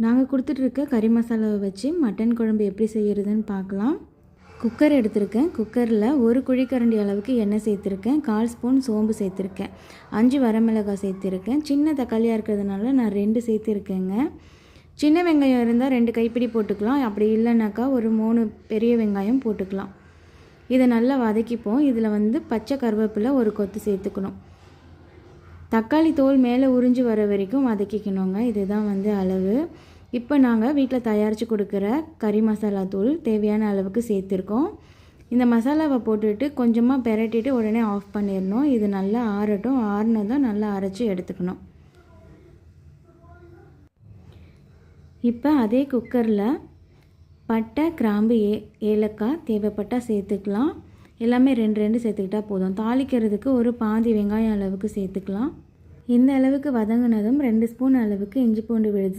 நாங்கள் கொடுத்துட்ருக்க கறி மசாலாவை வச்சு மட்டன் குழம்பு எப்படி செய்கிறதுன்னு பார்க்கலாம். குக்கர் எடுத்திருக்கேன். குக்கரில் 1 குழிக்கரண்டி அளவுக்கு எண்ணெய் சேர்த்துருக்கேன். 1/4 ஸ்பூன் சோம்பு சேர்த்துருக்கேன். 5 வரமிளகாய் சேர்த்துருக்கேன். சின்ன தக்காளியாக இருக்கிறதுனால நான் 2 சேர்த்துருக்கேங்க. சின்ன வெங்காயம் இருந்தால் 2 கைப்பிடி போட்டுக்கலாம். அப்படி இல்லைனாக்கா ஒரு 3 பெரிய வெங்காயம் போட்டுக்கலாம். இதை நல்லா வதக்கிப்போம். இதில் பச்சை கருவேப்பிலை ஒரு கொத்து சேர்த்துக்கணும். தக்காளி தோல் மேலே உறிஞ்சி வர வரைக்கும் வதக்கிக்கணுங்க. இதுதான் அளவு. இப்போ நாங்கள் வீட்டில் தயாரித்து கொடுக்குற கறி மசாலா தூள் தேவையான அளவுக்கு சேர்த்துருக்கோம். இந்த மசாலாவை போட்டுட்டு கொஞ்சமாக பெரட்டிட்டு உடனே ஆஃப் பண்ணிடணும். இது நல்லா ஆறட்டும். ஆறுனதும் நல்லா அரைச்சி எடுத்துக்கணும். இப்போ அதே குக்கரில் பட்டை, கிராம்பு, ஏலக்காய் தேவைப்பட்டால் சேர்த்துக்கலாம். எல்லாமே 2 சேர்த்துக்கிட்டால் போதும். தாளிக்கிறதுக்கு ஒரு பாதி வெங்காயம் அளவுக்கு சேர்த்துக்கலாம். இந்த அளவுக்கு வதங்கினதும் 2 ஸ்பூன் அளவுக்கு இஞ்சி பூண்டு விழுது